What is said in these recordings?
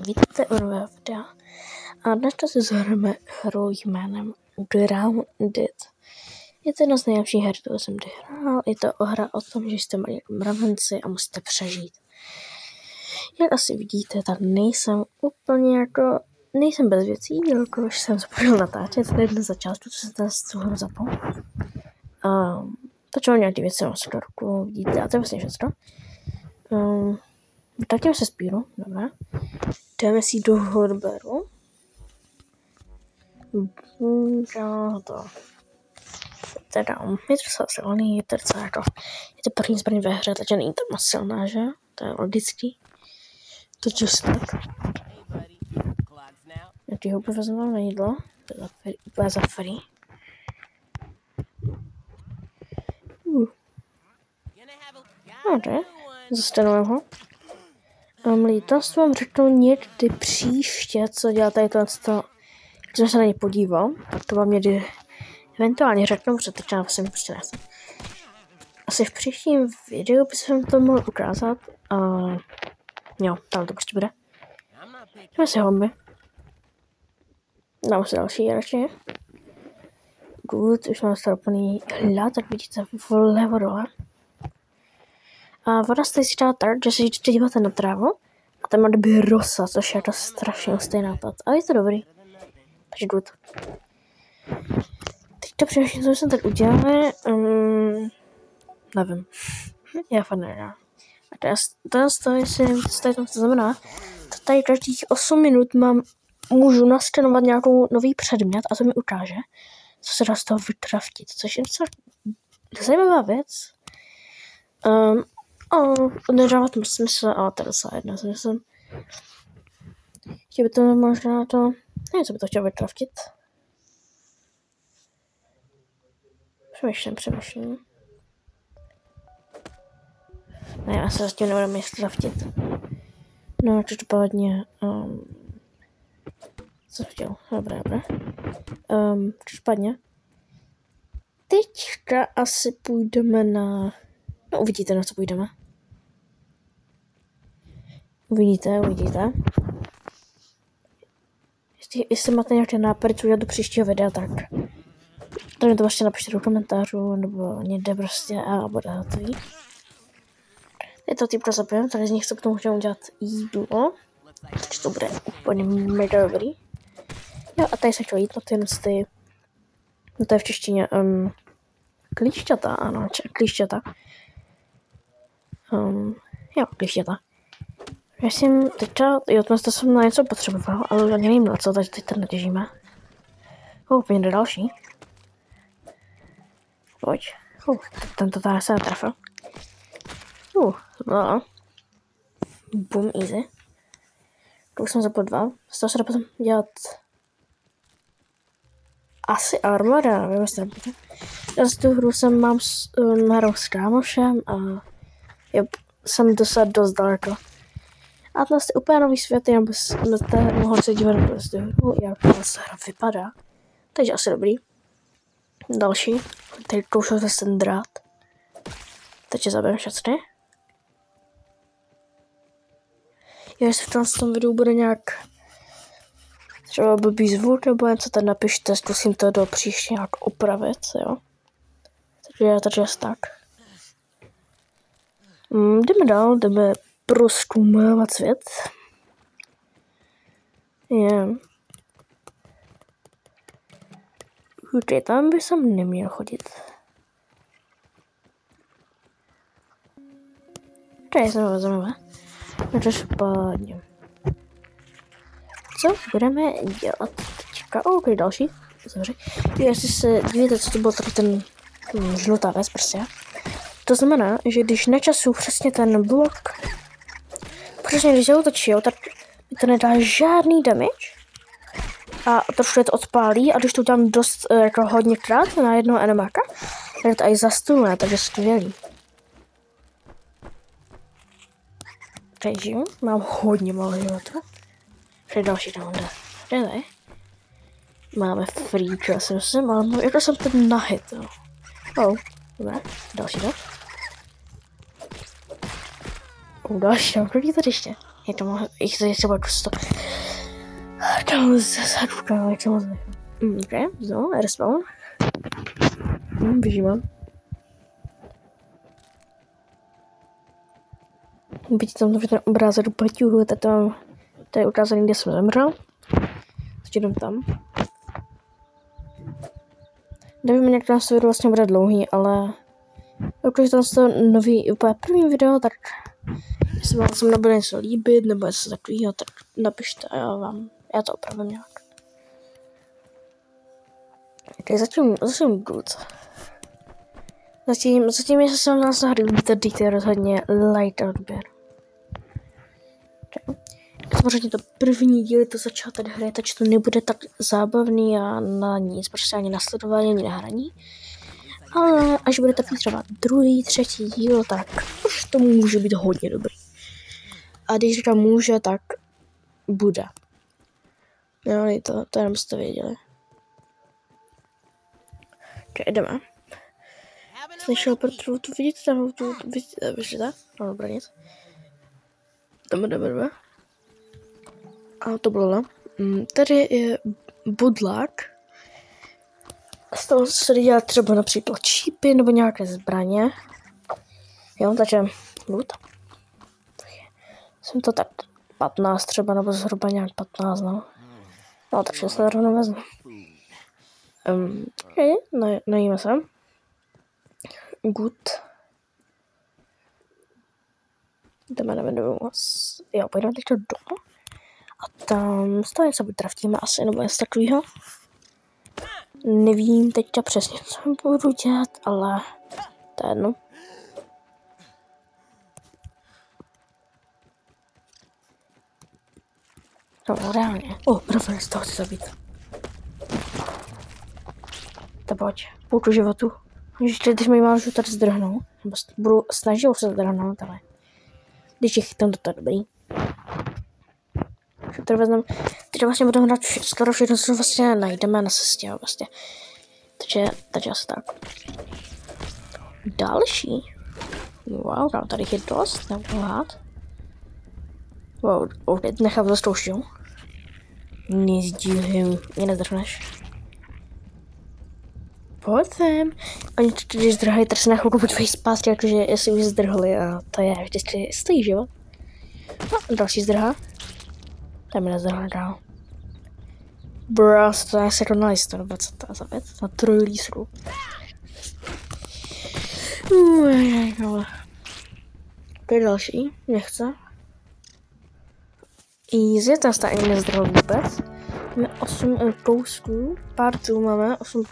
Vítejte u nového videa a dnes si zahrajeme hru jménem Grounded. Je to jedna z nejlepších her, kterou jsem kdy hrál. Je to hra o tom, že jste malí mravenci a musíte přežít. Jak asi vidíte, tak nejsem bez věcí, jelikož jsem zapomněl natáčet hned na začátku, co se z toho hru zapal. Točil nějaké věci na ruku, vidíte, a to je vlastně všechno. Vrátíme se spíru, dobré. Jdeme si do Horberu. To. Teda, je to docela silný, je to první zbraň ve hře, takže není tam moc silná, že? To je logický. To just tak. Já ty houby vezmu na jídlo, to je úplně za free. Dobře, zastanujeme ho. Lítost vám řeknu někdy příště, co dělá tady tohle, když jsem se na ně podíval, tak to vám někdy eventuálně řeknu, protože teď já jsem prostě nechci. Asi v příštím videu bych jsem to mohl ukázat. Jo, tam to prostě bude. Jdeme si hobby. Dám si další radši. Good, už mám stroupený hlad, tak vidíte vlevo dole. A voda se si dá tak, že se díváte na trávu a tam má doby rosa, což je to strašně hustý nápad. Ale je to dobrý. Takže good. Teď to především, co jsem tak udělal, nevím. Já fakt nevím. A to znamená, tady každých 8 minut můžu naskenovat nějakou nový předmět a to mi ukáže, co se dá z toho vytraftit, což je docela zajímavá věc. Nedává to smysl, ale to je docela jedna smysl. Chtěl by to možná to... Ne, co by to chtěl vytraftit. Přemýšlím. Ne, já se zatím nebudeme jist traftit. No, každopádně... Co chtěl? Dobré. Každopádně. Teďka asi půjdeme na... No, uvidíte, na co půjdeme. Uvidíte. Jestli máte nějaké nápady, co udělat do příštího videa, tak to mi to prostě napište do komentářů, nebo někde prostě a bude hotový. Je to typ zabijem, tady z nich se potom můžeme udělat jídlo. Takže to bude úplně mega dobrý. Jo, a tady se chtěl jídlo, no to je v češtině klíšťata, ano, klíšťata. Klíšťata. Já jsem teďka, to jsem na něco potřeboval, ale nevím na co, takže teď to natěžíme. Pojďme do další. Pojď. Tento tady se netrefil. No. Boom, easy. To už jsem zapal 2. Z toho se dá potom dělat asi armor, já nevím, jestli nebude. Já z tu hru mám hrou s kámošem a jsem dost daleko. A to je úplně nový svět, jen byste mohli se dívat na tu hru, jak ta hra vypadá. Takže asi dobrý. Další. Tady koušel ten drát. Takže zabijeme všechny. Jestli v tom videu bude nějak třeba blbý zvuk nebo něco, tak napište, zkusím to do příště nějak opravit, jo. Takže asi tak. Jdeme dál, jdeme prozkoumávat svět. Tam by jsem neměl chodit. Tady se vezmeme. To je špatně. Co budeme dělat teďka? OK, další. Sorry. Jestli se dívíte, co to bylo tady ten žlutá věc prostě. To znamená, že když načasu přesně ten blok, přesně když se otočí, tak mi to nedá žádný damage a trošku to odpálí a když to udělám dost jako hodněkrát na jednoho enemáka, tak to i zastůlné, takže skvělý. Takže mám hodně malý života. Před další tam jde. Máme free čas, myslím, ale jako jsem ten nahit, jo. Dobré, další. Další, kolik je tady ještě? Je to moc, jich to je třeba dost. Tam zezadu, kámo, je to moc. Ok, znovu, respawn. Běžíme. Vidíte tam ten obrázek do paťuhu, to je ukázaný, kde jsem zemřel. Teď jdem tam. Nevím, jak nás to video vlastně bude dlouhý, ale pokud tam to nový, úplně první video, tak jestli vám se nebude něco líbit, nebo něco takového, tak napište a já to opravím nějak. Okay, zatím good. Zatím jestli se vám nás líbíte, dejte rozhodně like a odběr. Samozřejmě to první díl, to začátek hry, takže to nebude tak zábavný a na nic, prostě ani na sledování, ani na hraní. Ale až bude takový třeba druhý, třetí díl, tak už to může být hodně dobrý. A když říkám může, tak bude. Jo, to jenom jste věděli. Okay, jdeme. Slyšel pro tu vidíte tam, vidíte? No, dobré, nic. Jdeme. A to bylo. Tady je budlák. Z toho se dělá třeba například šípy nebo nějaké zbraně. Jo, takže loot. Jsem to tak 15 třeba, nebo zhruba nějak 15, no. No, takže se rovnou vezmu. Okay, najíme se. Good. Jdeme. Jo, pojdeme teď dolů. A tam z toho něco vytraftíme asi, nebo něco takového. Nevím teďka přesně, co budu dělat, ale to je jedno. No, reálně. Pravda, z toho chci zabít. To pojď, půlku životu. Když mi máš tady zdrhnout, nebo budu snažit se zdrhnout, ale když je chytám, to je dobrý. Teď vlastně budeme hrát skoro všechno, co vlastně najdeme na cestě, vlastně. Takže asi tak. Další. Wow, tady je dost, nebudu lhát. Wow, nechám to zkouštěl. Nezdílím, mě nezdrhneš. Pojď sem. Oni když zdrhají, tak se na chvilku tvojí zpátky, jakože jestli už zdrhli a to je vždycky stojí, že jo? No, další zdrha. Tam je nezdrhla dál. Bros, to je asi jako na listu, nebo co to je za věc? Na trojlísru. To je další, nechce. Easy, to se ani nezdrhlo vůbec. Máme 8 kousků, partů máme 8.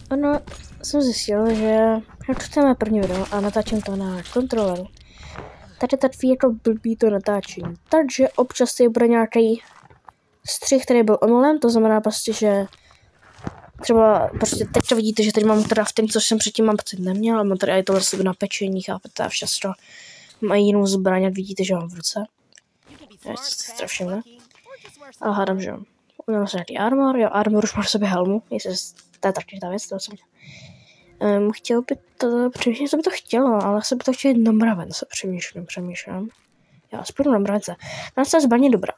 Ano, jsem zjistil, že to je první video a natáčím to na kontroleru. Tady takový jako blbý to natáčení. Takže občas tady bude nějaký střih, který byl omylem, to znamená prostě, že třeba prostě teď to vidíte, že tady mám crafting, což jsem předtím mám pocit neměl, mám tady i tohle sebe na pečení, chápete, a často mají jinou zbraň, jak vidíte, že mám v ruce. Já si to všimne. Ale hádám, že jo. Udělám se nějaký armor, jo, armor už má v sobě helmu, jestli to je taky ta věc, to jsem chtěl by to, přemýšlím, co by to chtělo, ale se by to chtěl jít na mravence, přemýšlím. Já spůjdu na mravence. Ta zbraň je dobrá.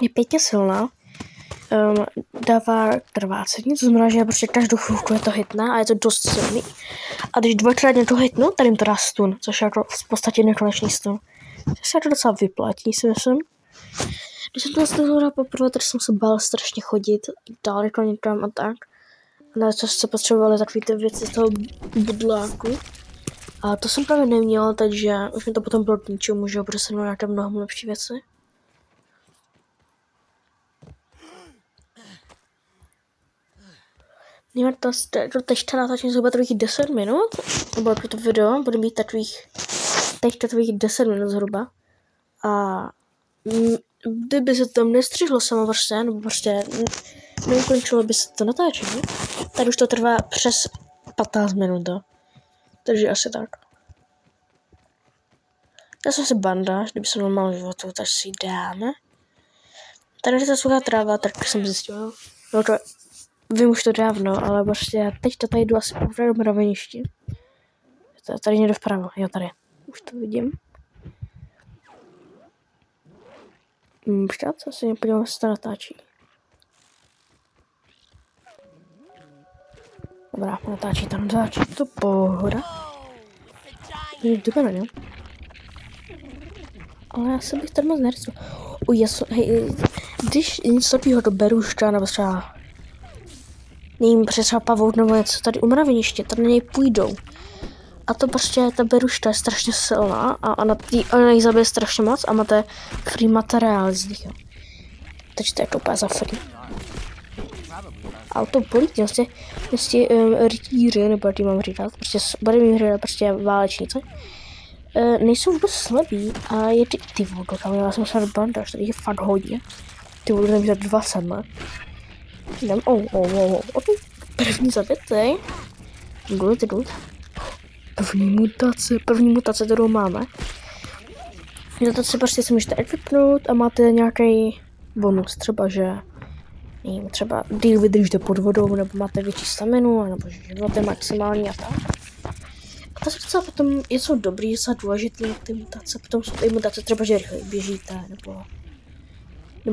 Je pěkně silná, dává krvácení, to znamená, že prostě každou chvilku je to hitná a je to dost silný. A když dvakrát něco hitnu, tak jim to dá stun, což je jako v podstatě nekonečný stun. To se to docela vyplatí, si myslím. Když jsem to nastavila poprvé, tak jsem se bál strašně chodit dál jako někam a tak. Na co se potřebovaly takové ty věci z toho budláku. A to jsem právě neměla, takže už mi to potom bylo k ničemu, že protože jsem měla nějaké mnohem lepší věci. Nevím, to teď natáčím zhruba takových 10 minut, nebo to video bude mít takových 10 minut zhruba. A kdyby se tam nestřihlo samo prostě, nebo prostě neukončilo by se to natáčení, tak už to trvá přes 15 minut, takže asi tak. Já jsem si bandáž, kdyby jsem mal životu, tak si ji dáme. Tady je ta suchá tráva, tak jsem zjistil, no to vím už to dávno, ale prostě teď to tady jdu asi opravdu mraveništi. Tady někdo vpravo, jo tady, už to vidím. Počkat, asi nepodívám, se to natáčí. Dobrá, natáčí tam, to pohoda. Jdeme na něm. Ale já se bych tady moc nerystil. Hej, když něco takového do Beruška, nebo třeba nevím, třeba pavout nebo něco, tady u mraveniště, tady na něj půjdou. A to prostě, ta Beruška je strašně silná a ona jich zabije strašně moc a máte free materiál z nich, jo. Takže to je úplně za free. A to bolí, prostě rytíři, nebo jak mám říkat, bude mi říkat prostě válečnice, nejsou vůbec slabí a je ty vodu, tam já jsem se bandaž, tady je fakt hodně. Ty vodu jsem 2-7. Jdem, první zabitej. Good. První mutace, kterou máme. Mutace prostě si můžete equipnout a máte nějaký bonus, třeba že nevím, třeba díl vydržíte pod vodou, nebo máte větší staminu, nebo že život je maximální a tak. A to docela potom jsou dobrý, jsou důležitý ty mutace, potom jsou ty mutace třeba, že rychleji běžíte, nebo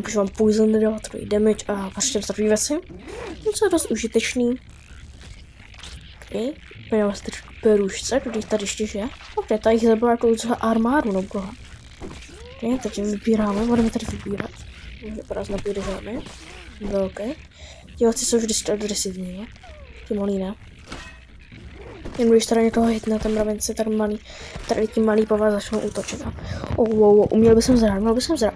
že vám poison nedává takový damage a prostě takové věci. To je dost užitečný. Okay. Pojďme se teď k Berušce, když tady ještě je. Ok, tady jich zabila jako docela armádu, no boha. Ok, teď vybíráme, budeme tady vybírat. Vypadá z nepůjde žádný. No, ok. Diváci jsou vždycky agresivní, ne? Ty malý ne. Jen když tady někoho hitne, ten mravenci, tak malý, tady ti malý povaz začnou útočit. Uměl bych jsem zrát.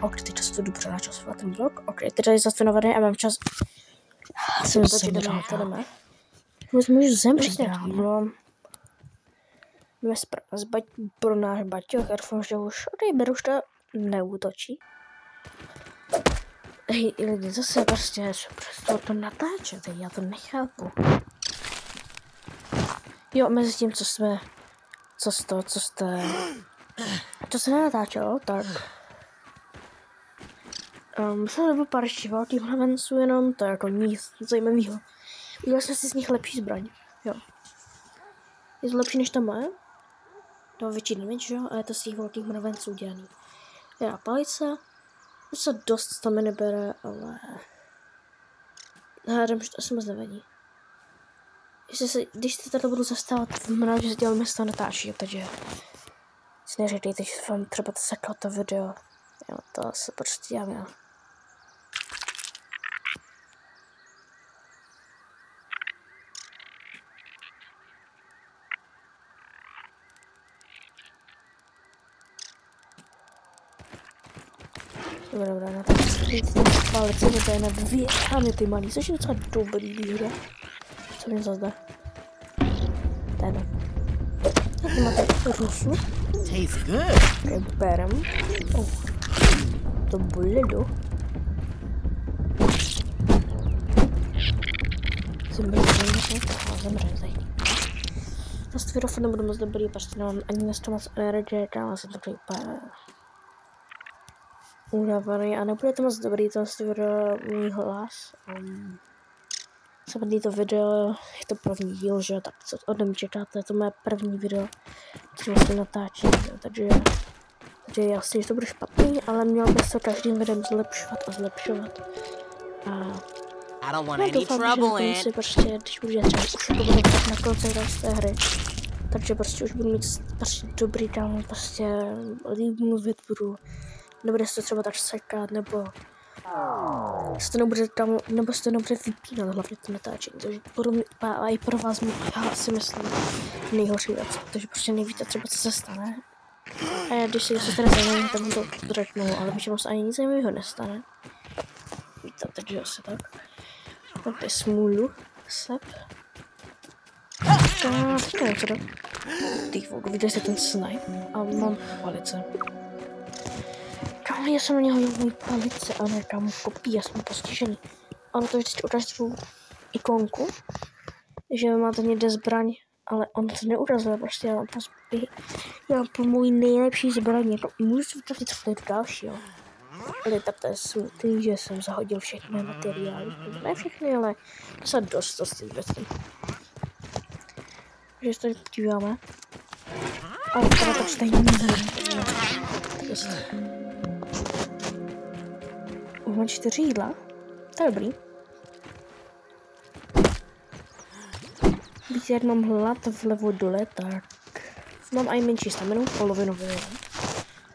Ok, teď často dobře načasovat ten blok. Ok, teď tady zase navedený a mám čas. Jsem jdeme. Můžu zemřít, no. Pro náš baťoch, že už Beruška neútočí. Hej, lidi, zase prostě to natáčete, já to nechápu. Jo, mezi tím, co se nenatáčelo, tak se nebo pár ještě velkých mravenců jenom, to je jako nic zajímavého. Udělali jsme si z nich lepší zbraň, jo. Je to lepší než ta moje, to má větší damage, jo, a je to z těch velkých mravenců udělaný. Já palice, to se dost staminy bere, ale hádám, že to asi moc nevadí. Když se tady budu zastávat, znamená, že se děláme z toho natáčí, takže si neříkejte, že vám třeba seklo to video. Jo, to se prostě já měl. Dobrá, na to palice vydají na 2 rany ty malý, což je docela dobrý výhoda. Co mě zazde? Tady. Tady máte rusu. Tastes good. Berem. To buledo. Zemře. Ta stvírofa nebudu moc dobrý, prostě nemám ani dneska moc energie, ale jsem takový úplně unavený a nebude to moc dobrý, ten stvíro můj hlas. Samotný to video, je to první díl, že tak co ode mě čekáte, to mé první video, které vlastně natáčím, takže jasně, že to bude špatný, ale měl bych se každým videem zlepšovat. I don't want any trouble in it. Prostě, když budu třeba už to bude na konci té hry, takže prostě už budu mít prostě dobrý down, prostě líp mluvit budu, nebude se to třeba tak sekat, nebo se to nebude vypínat, hlavně to natáčení, takže a i pro vás já si myslím nejhorší věc, protože prostě nevíte třeba, co se stane. A když se stane zajímavý, tak to řeknu, ale většinou se ani nic zajímavého nestane. Víte, takže asi tak. Máte smůlu, sep. A teďka něco do těch vodu, vidíte si ten snipe a mám palice. Kámo, já jsem na něho měl můj palice, ale ne kámo kopí, já jsem postižený. Ono to vždycky ukáže svou ikonku, že máte někde zbraň, ale on to neurazil, prostě já mám po můj nejlepší zbraň, jako můžu si vytvořit flit další, jo. Ale tak to je smutný, že jsem zahodil všechny materiály, ne všechny, ale to dost ty věci. Takže se tady podíváme. Ale teda to stejně nezhrání. Mám 4 jídla. To je dobrý. Víc jak mám hlad vlevo dole, tak mám i menší staminu, polovinu vyjím.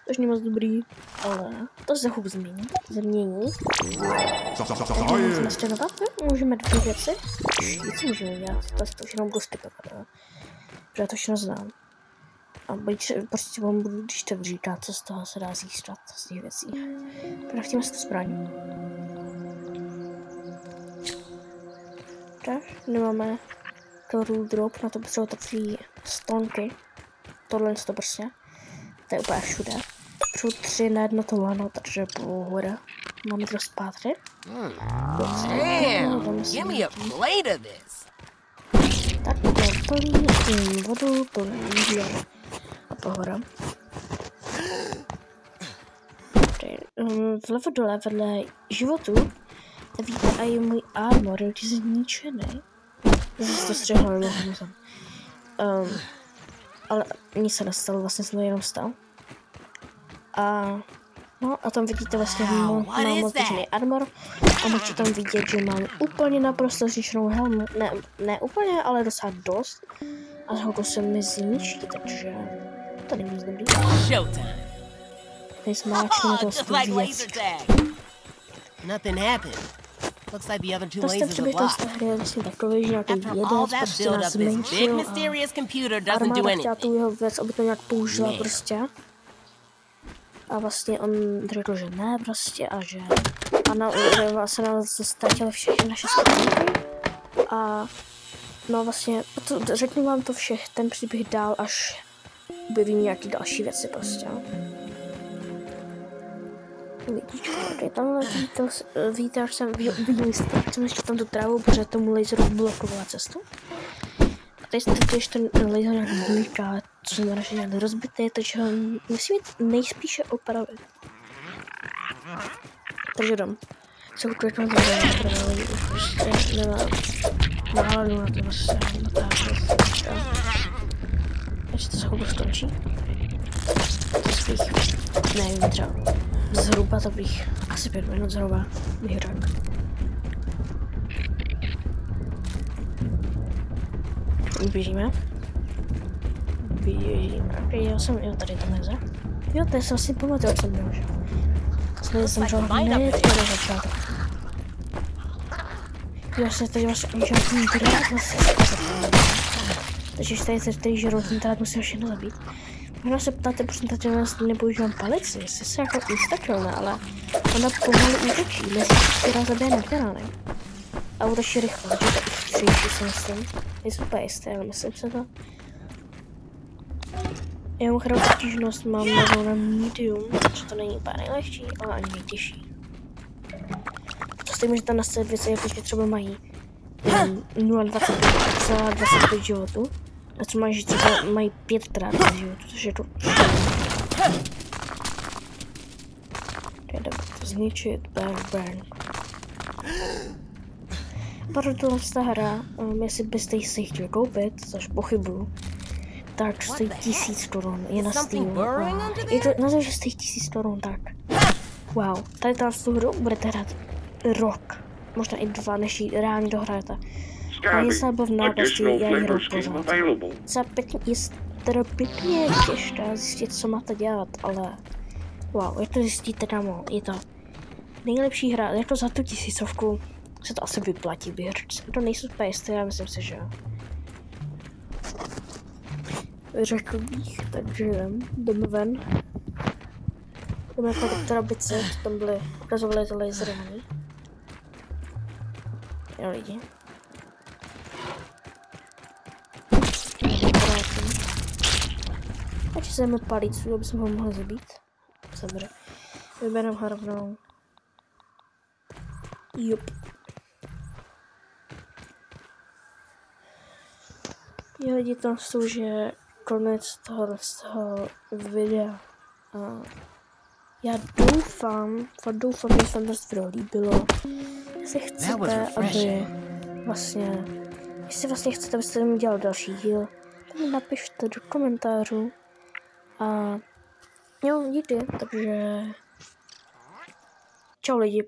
Tož není moc dobrý, ale to se chup změní. Takže můžeme střenovat, můžeme 2 věci. Nic můžeme dělat, to už jenom budu skipovat, protože já to všechno znám. A prostě vám budu, když to říkat, co z toho se dá získat z těch věcí. Prachtíme si to zbraň. Tak, nemáme to rule drop, na to potřebuji takový stonky. Tohle to prostě. To je úplně všude. Přu 3 na jedno to lano, takže pohoda. Máme to zpátky. Give me a plate of this. Tak, plný vodu, plný jídlo. A pohoda. Vlevo dole vedle životu, to víte, a je můj armor, je zničený. Zase to střihlo, ale nic se nestalo, vlastně jsem to jenom stal. No a tam vidíte vlastně, mám moc zničený armor a můžete tam vidět, že mám úplně naprosto zničenou helmu. Ne úplně, ale docela dost. A zhodu se mi zničí, takže to není moc dobrý. Nejsmáčíme to věc. Nothing happened. Looks like the other 2 To lasers jste are blocked. hry je vlastně takový, že nějaký After all jedinec that prostě build nás up, this big zmenšil mysterious computer a doesn't do armáda chtěla anything. tu jeho věc, aby to nějak použila Ne. prostě. A vlastně on řekl, že ne prostě a že že vlastně nás ztratili všechny naše společníky. A no vlastně, řeknu vám to všech, ten příběh dál, až objevím nějaký další věci prostě. Vidíčko, tady tam víte, až jsem viděl jste, jak jsem ještě tam tu trávu, protože tomu laseru blokovala cestu. A tady když ten laser nějak blíká, co znamená, že nějak rozbitý, takže ho musí mít nejspíše opravit. Takže dom. Se uklidně to neopravili, už prostě nemám náladu na to prostě natáčet. Takže to se chvilku skončí. To svých, nevím, třeba zhruba to bych asi 5 minut zhruba bych řekl. Běžíme. Okay, já jsem, jo, tady to meze. Jo, tady jsem si pamatuju, jak jsem byl, že? Jsem šel hned do začátku. Já se tady vlastně žádný drát vlastně. Takže tady se tady žádný drát musím všechno zabít. Možná se ptáte, proč tady nás nepoužívám palici, jestli se jako instačilná, ale ona pomalu útočí, která zabije na která ne. A útočí rychle, takže to chytřejší si myslím. Nejsem úplně jistý, ale myslím se to. Já mám chvilku stížnost, mám na medium, že to není úplně nejlehčí, ale ani nejtěžší. Prostě můžete nastavit věci, jako že třeba mají 0,25 životu. A co mají, že třeba mají 5krát životu, což je to... Jdeme to zničit, burn. Proto ta hra, jestli byste si chtěli koupit, což pochybuju, tak stojí 1000 korun, je na Steamu. Je to na to, že stojí 1000 korun, tak. Wow, tady tu hru budete hrát rok, možná i 2, než ji reálně dohrajete. A je zábavná, prostě já ji hraju pořád. Za pěkně, je pěkně těžké zjistit, co máte dělat, ale wow, jak to zjistíte damo, je to nejlepší hra, jako za tu 1000 se to asi vyplatí běžet. To nejsou úplně jisté, já myslím si, že jo. Řekl bych, takže jdeme ven. Jdeme jako do krabice, tam byly, ukazovali to lasery na ní. Jo lidi. Takže se jdeme palicu, aby jsme ho mohli zabít. Dobře. Vybereme ho rovnou. Jup. Jo lidi, tam jsou, že konec toho videa. Já doufám, že se vám to video líbilo. Jestli chcete, aby vlastně, chcete, abyste mi dělal další díl, tak mi napište do komentářů. A jo, díky, takže čau lidi.